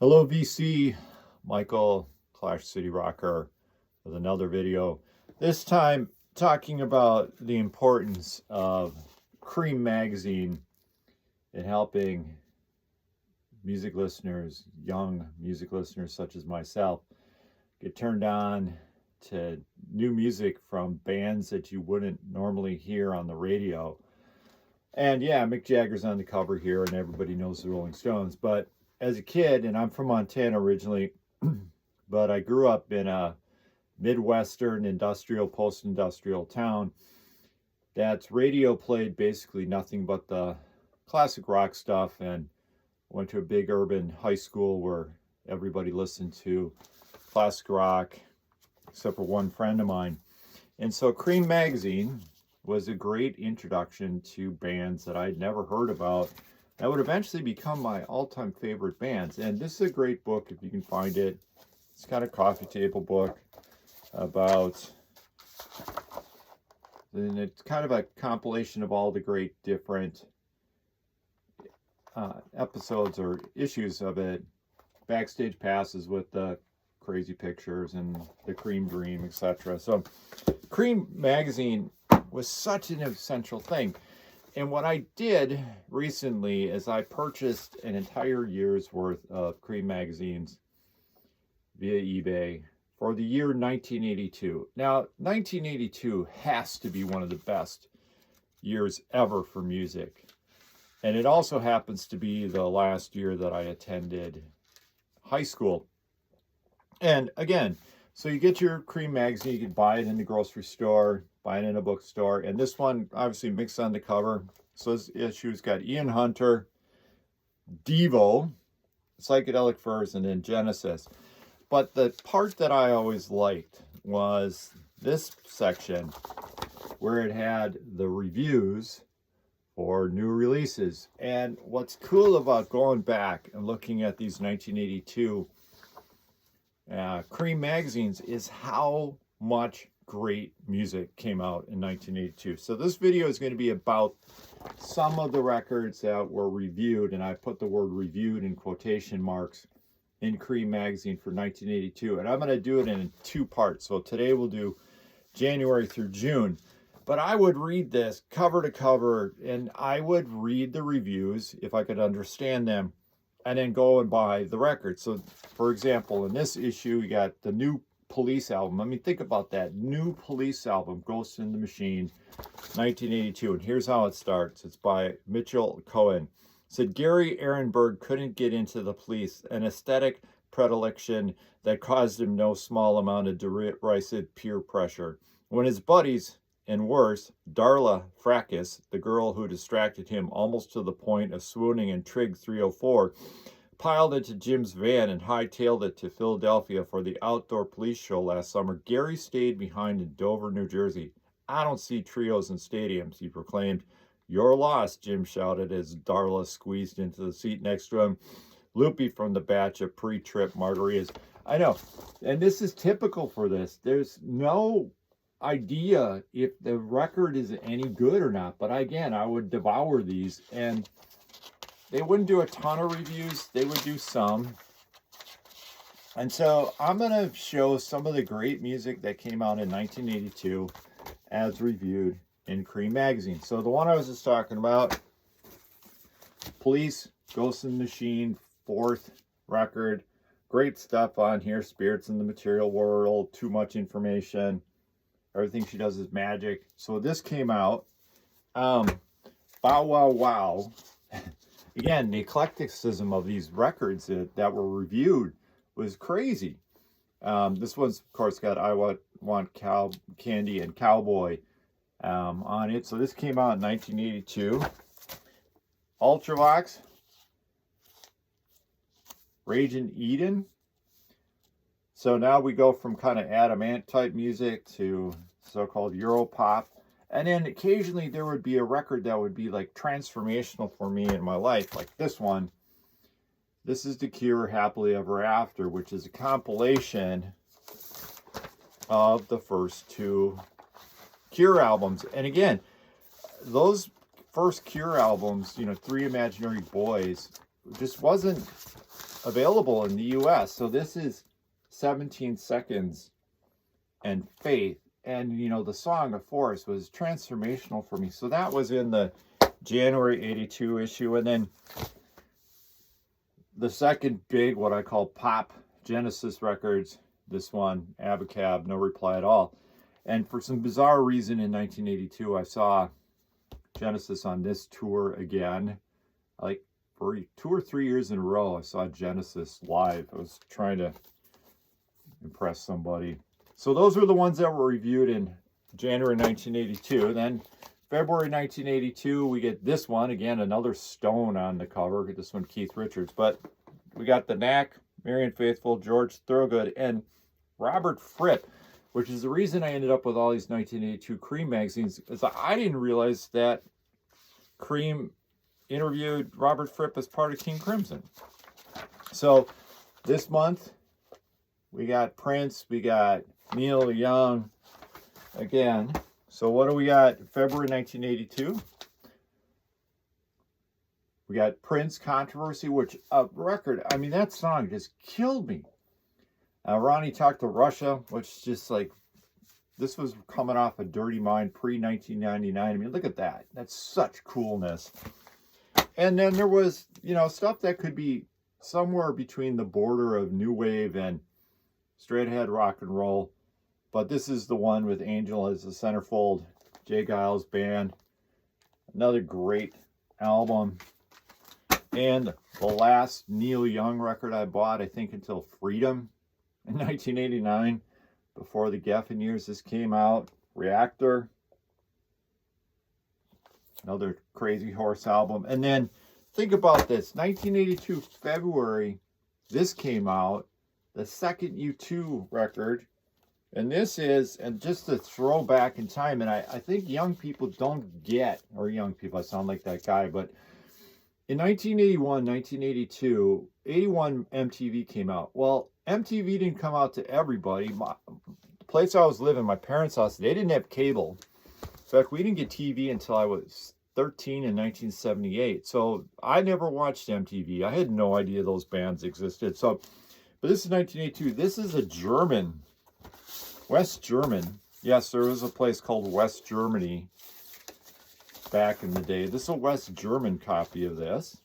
Hello VC, Michael, Clash City Rocker, with another video. This time talking about the importance of Creem Magazine in helping music listeners, young music listeners such as myself, get turned on to new music from bands that you wouldn't normally hear on the radio. And yeah, Mick Jagger's on the cover here and everybody knows the Rolling Stones, but as a kid, and I'm from Montana originally, but I grew up in a Midwestern industrial, post-industrial town that's radio played basically nothing but the classic rock stuff, and went to a big urban high school where everybody listened to classic rock except for one friend of mine. And so Creem Magazine was a great introduction to bands that I'd never heard about that would eventually become my all-time favorite bands. And this is a great book if you can find it. It's kind of a coffee table book about, and it's kind of a compilation of all the great different episodes or issues of it, backstage passes with the crazy pictures and the Creem Dream, etc. So Creem Magazine was such an essential thing. And what I did recently is I purchased an entire year's worth of Creem magazines via eBay for the year 1982. Now, 1982 has to be one of the best years ever for music. And it also happens to be the last year that I attended high school. And again, so you get your Creem magazine, you can buy it in the grocery store, buy it in a bookstore, and this one obviously mixed on the cover. So this issue's got Ian Hunter, Devo, Psychedelic Furs, and then Genesis. But the part that I always liked was this section where it had the reviews for new releases. And what's cool about going back and looking at these 1982 Creem magazines is how much great music came out in 1982. So this video is going to be about some of the records that were reviewed, and I put the word reviewed in quotation marks in Creem magazine for 1982, and I'm going to do it in two parts. So today we'll do January through June, but I would read this cover to cover, and I would read the reviews if I could understand them, and then go and buy the record. So for example, in this issue, we got the new Police album. I mean, think about that. New Police album, Ghost in the Machine, 1982. And here's how it starts. It's by Mitchell Cohen. It said, Gary Ehrenberg couldn't get into the Police, an aesthetic predilection that caused him no small amount of derisive peer pressure. When his buddies, and worse, Darla Fracas, the girl who distracted him almost to the point of swooning in Trig 304, piled into Jim's van and hightailed it to Philadelphia for the outdoor police show last summer, Gary stayed behind in Dover, New Jersey. I don't see trios in stadiums, he proclaimed. You're lost, Jim shouted as Darla squeezed into the seat next to him, loopy from the batch of pre-trip margaritas. I know, and this is typical for this. There's no idea if the record is any good or not, but again, I would devour these, and they wouldn't do a ton of reviews. They would do some. And so I'm going to show some of the great music that came out in 1982 as reviewed in Creem Magazine. So the one I was just talking about, Police, Ghost in the Machine, 4th record. Great stuff on here. Spirits in the Material World, Too Much Information. Everything She Does Is Magic. So this came out. Bow Wow Wow. Again, the eclecticism of these records that were reviewed was crazy. This one's, of course, got I Want Cow Candy and Cowboy on it. So this came out in 1982. Ultravox, Ragin' Eden. So now we go from kind of Adamant type music to so-called Europop. And then occasionally there would be a record that would be like transformational for me in my life, like this one. This is The Cure, Happily Ever After, which is a compilation of the first two Cure albums. And again, those first Cure albums, you know, Three Imaginary Boys, just wasn't available in the US. So this is 17 Seconds and Faith. And, you know, the song of Forest was transformational for me. So that was in the January 82 issue. And then the second big, what I call pop Genesis records, this one, Abacab, No Reply at All. And for some bizarre reason in 1982, I saw Genesis on this tour again. Like for 2 or 3 years in a row, I saw Genesis live. I was trying to impress somebody. So those were the ones that were reviewed in January 1982. Then February 1982, we get this one. Again, another Stone on the cover. This one, Keith Richards. But we got the Knack, Marianne Faithfull, George Thorogood, and Robert Fripp, which is the reason I ended up with all these 1982 Creem magazines, is I didn't realize that Creem interviewed Robert Fripp as part of King Crimson. So this month, we got Prince, we got Neil Young again. So what do we got? February 1982. We got Prince Controversy, which a record, I mean, that song just killed me. Ronnie Talked to Russia, which is just like, this was coming off a Dirty Mind pre-1999. I mean, look at that. That's such coolness. And then there was, you know, stuff that could be somewhere between the border of new wave and straight ahead rock and roll. But this is the one with Angel as the centerfold, Jay Giles Band. Another great album. And the last Neil Young record I bought, I think until Freedom in 1989, before the Geffen years, this came out. Reactor. Another Crazy Horse album. And then think about this. 1982 February, this came out. The second U2 record. And this is, and just to throw back in time, and I think young people don't get, or young people, I sound like that guy, but in 1981, 1982, 81 MTV came out. Well, MTV didn't come out to everybody. The place I was living, my parents' house, they didn't have cable. In fact, we didn't get TV until I was 13 in 1978. So I never watched MTV. I had no idea those bands existed. So, but this is 1982. This is a German, West German. Yes, there was a place called West Germany back in the day. This is a West German copy of this.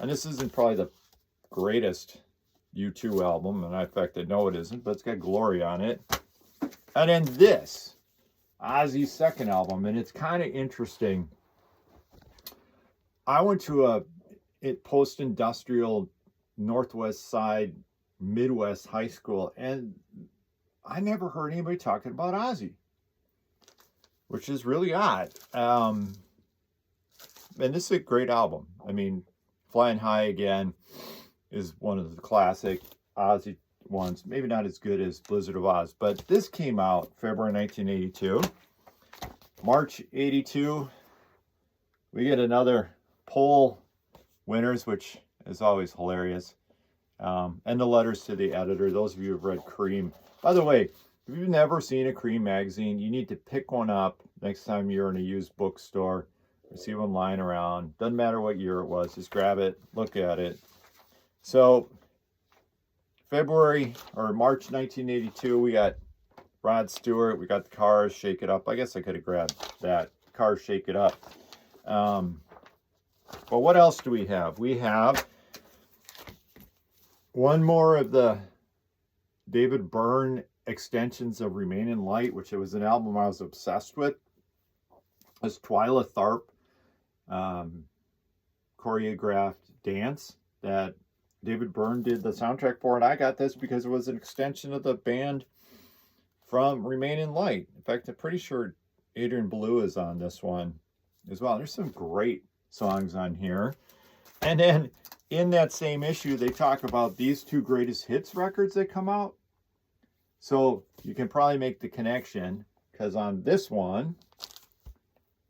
And this isn't probably the greatest U2 album. And in fact, I know it isn't, but it's got Glory on it. And then this, Ozzy's second album. And it's kind of interesting. I went to a post-industrial Northwest side Midwest high school, and I never heard anybody talking about Ozzy, which is really odd. And this is a great album. I mean, Flying High Again is one of the classic Ozzy ones. Maybe not as good as Blizzard of Oz, but this came out February 1982. March 82, we get another poll winners, which is always hilarious. And the letters to the editor. Those of you who've read Creem. By the way, if you've never seen a Creem magazine, you need to pick one up next time you're in a used bookstore or see one lying around. Doesn't matter what year it was. Just grab it, look at it. So, February or March 1982, we got Rod Stewart. We got the Cars, Shake It Up. I guess I could have grabbed that. Cars, Shake It Up. But what else do we have? We have one more of the David Byrne extensions of Remain in Light, which it was an album I was obsessed with. This Twyla Tharp choreographed dance that David Byrne did the soundtrack for, and I got this because it was an extension of the band from Remain in Light. In fact, I'm pretty sure Adrian Belew is on this one as well. There's some great songs on here. And then in that same issue, they talk about these two greatest hits records that come out. So you can probably make the connection, because on this one,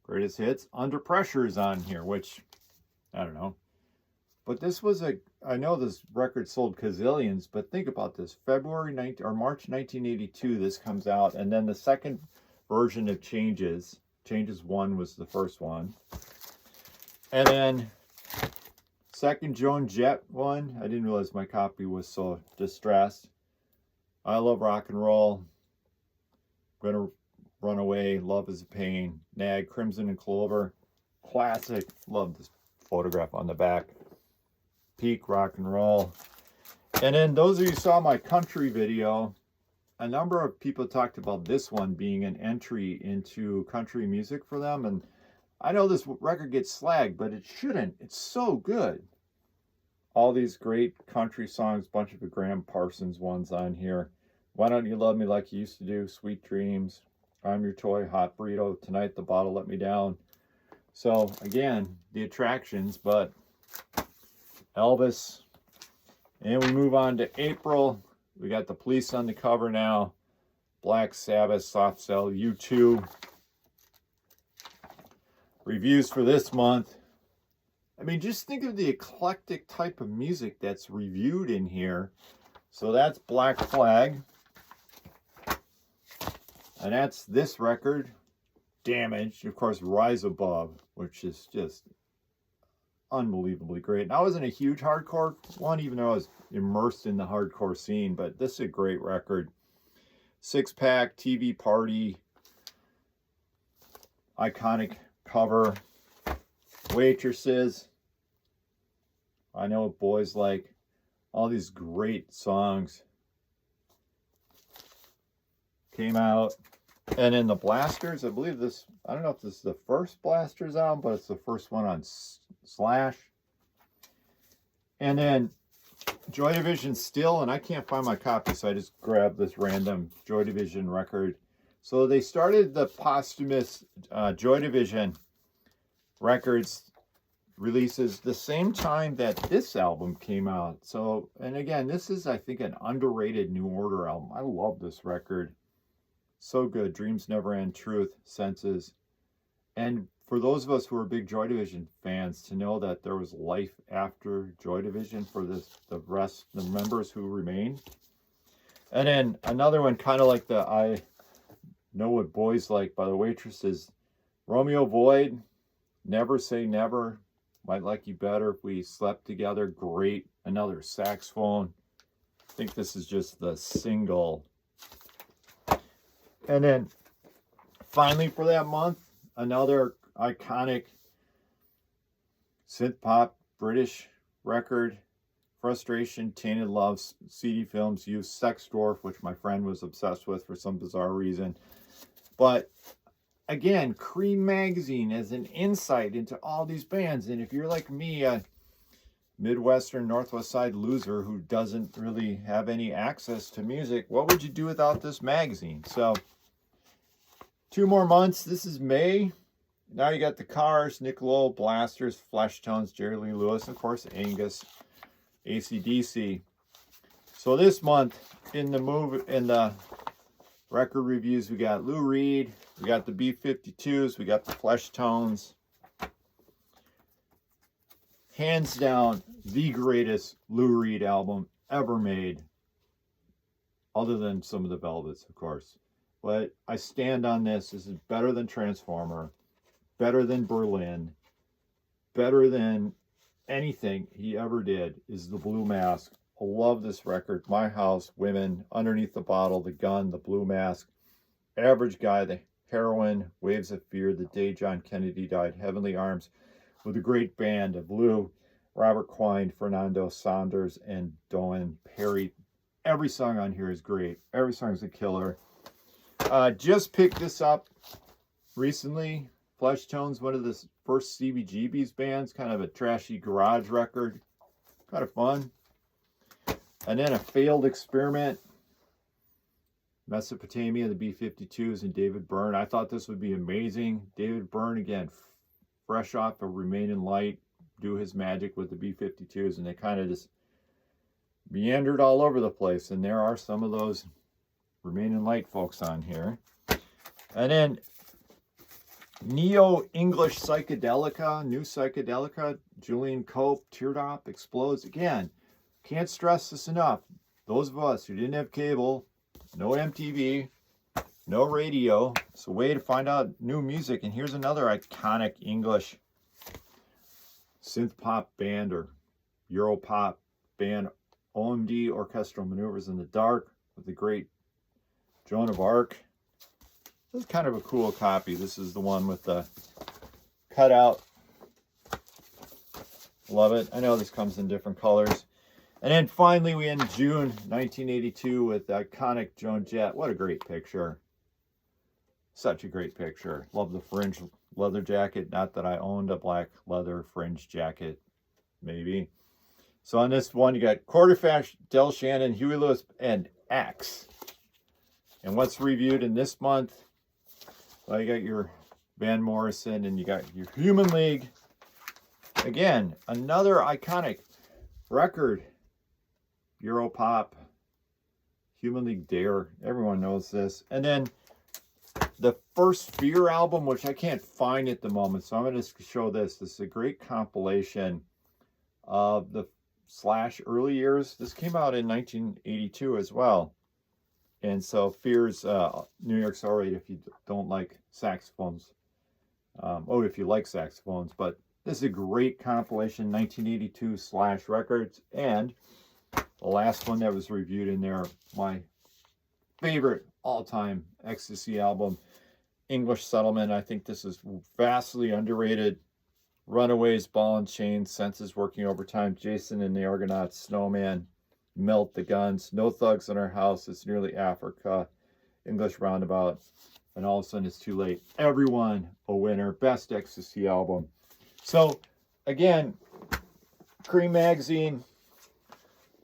greatest hits, Under Pressure is on here, which, I don't know. But this was I know this record sold gazillions, but think about this. March 1982, this comes out. And then the second version of Changes 1 was the first one. And then second Joan Jett one. I didn't realize my copy was so distressed. I Love Rock and Roll. Gonna Run Away. Love Is a Pain. Nag. Crimson and Clover. Classic. Love this photograph on the back. Peak Rock and Roll. And then those of you who saw my country video, a number of people talked about this one being an entry into country music for them. And I know this record gets slagged, but it shouldn't. It's so good. All these great country songs, bunch of the Graham Parsons ones on here. Why Don't You Love Me Like You Used to Do, Sweet Dreams, I'm Your Toy, Hot Burrito, Tonight the Bottle Let Me Down. So again, the attractions, but Elvis. And we move on to April. We got the Police on the cover now. Black Sabbath, Soft Cell, U2. Reviews for this month. I mean, just think of the eclectic type of music that's reviewed in here. So that's Black Flag. And that's this record, Damaged. Of course, Rise Above, which is just unbelievably great. And I wasn't a huge hardcore one, even though I was immersed in the hardcore scene, but this is a great record. Six Pack, TV Party, iconic cover. Waitresses. I know what boys like. All these great songs came out. And then the Blasters, I believe this, I don't know if this is the first Blasters album, but it's the first one on Slash. And then Joy Division still, and I can't find my copy, so I just grabbed this random Joy Division record. So they started the posthumous Joy Division records releases the same time that this album came out. So, and again, this is, I think, an underrated New Order album. I love this record. So good. Dreams Never End, Truth, Senses. And for those of us who are big Joy Division fans, to know that there was life after Joy Division for the rest, the members who remained. And then another one, kind of like the I Know What Boys Like by the Waitresses. Romeo Void, Never Say Never. Might Like You Better If We Slept Together. Great. Another saxophone. I think this is just the single. And then finally for that month, another iconic synth pop British record. Frustration, Tainted Love, CD Films, Youth, Sex Dwarf, which my friend was obsessed with for some bizarre reason. But again, Creem Magazine as an insight into all these bands. And if you're like me, a Midwestern, Northwest Side loser who doesn't really have any access to music, what would you do without this magazine? So 2 more months. This is May. Now you got the Cars, Nick Lowe, Blasters, Fleshtones, Jerry Lee Lewis, of course, Angus, AC/DC. So this month in the record reviews, we got Lou Reed, we got the B-52s, we got the Fleshtones. Hands down, the greatest Lou Reed album ever made, other than some of the Velvets, of course. But I stand on this. This is better than Transformer, better than Berlin, better than anything he ever did is the Blue Mask. I love this record. My House, Women, Underneath the Bottle, The Gun, The Blue Mask, Average Guy, The Heroine, Waves of Fear, The Day John Kennedy Died, Heavenly Arms, with a great band of Lou, Robert Quine, Fernando Saunders, and Doan Perry. Every song on here is great. Every song is a killer. Just picked this up recently. Fleshtones, one of the first CBGB's bands, kind of a trashy garage record. Kind of fun. And then a failed experiment. Mesopotamia, the B-52s, and David Byrne. I thought this would be amazing. David Byrne, again, fresh off of Remain in Light, do his magic with the B-52s, and they kind of just meandered all over the place. And there are some of those Remain in Light folks on here. And then Neo-English Psychedelica, New Psychedelica, Julian Cope, Teardrop Explodes. Again, can't stress this enough. Those of us who didn't have cable, no MTV, no radio, it's a way to find out new music. And here's another iconic English synth pop band or Europop band OMD, Orchestral Maneuvers in the Dark, with the great Joan of Arc. This is kind of a cool copy. This is the one with the cutout. Love it. I know this comes in different colors. And then finally we end June 1982 with the iconic Joan Jett. What a great picture. Such a great picture. Love the fringe leather jacket. Not that I owned a black leather fringe jacket. Maybe. So on this one, you got Quarterflash, Del Shannon, Huey Lewis, and X. And what's reviewed in this month? Well, you got your Van Morrison, and you got your Human League. Again, another iconic record. Europop, Human League Dare. Everyone knows this. And then the first Fear album, which I can't find at the moment, so I'm going to show this. This is a great compilation of the Slash early years. This came out in 1982 as well. And so Fear's New York's Alright if you don't like saxophones. If you like saxophones. But this is a great compilation, 1982 Slash records. And the last one that was reviewed in there, my favorite all-time ecstasy album, English Settlement. I think this is vastly underrated. Runaways, Ball and Chain, Senses Working Overtime, Jason and the Argonauts, Snowman, Melt the Guns, No Thugs in Our House, It's Nearly Africa, English Roundabout, and All of a Sudden It's Too Late. Everyone a winner. Best ecstasy album. So, again, Creem Magazine,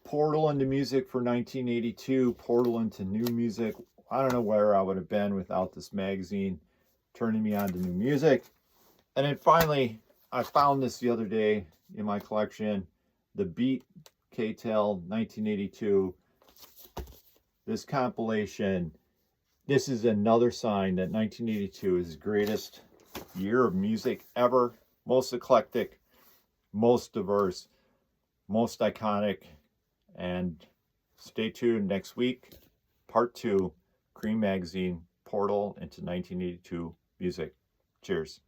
portal into music for 1982, portal into new music. I don't know where I would have been without this magazine turning me on to new music. And then finally, I found this the other day in my collection, the Beat K-Tel 1982. This compilation, this is another sign that 1982 is the greatest year of music ever. Most eclectic, most diverse, most iconic. And stay tuned next week, part 2, Creem Magazine, portal into 1982 music. Cheers.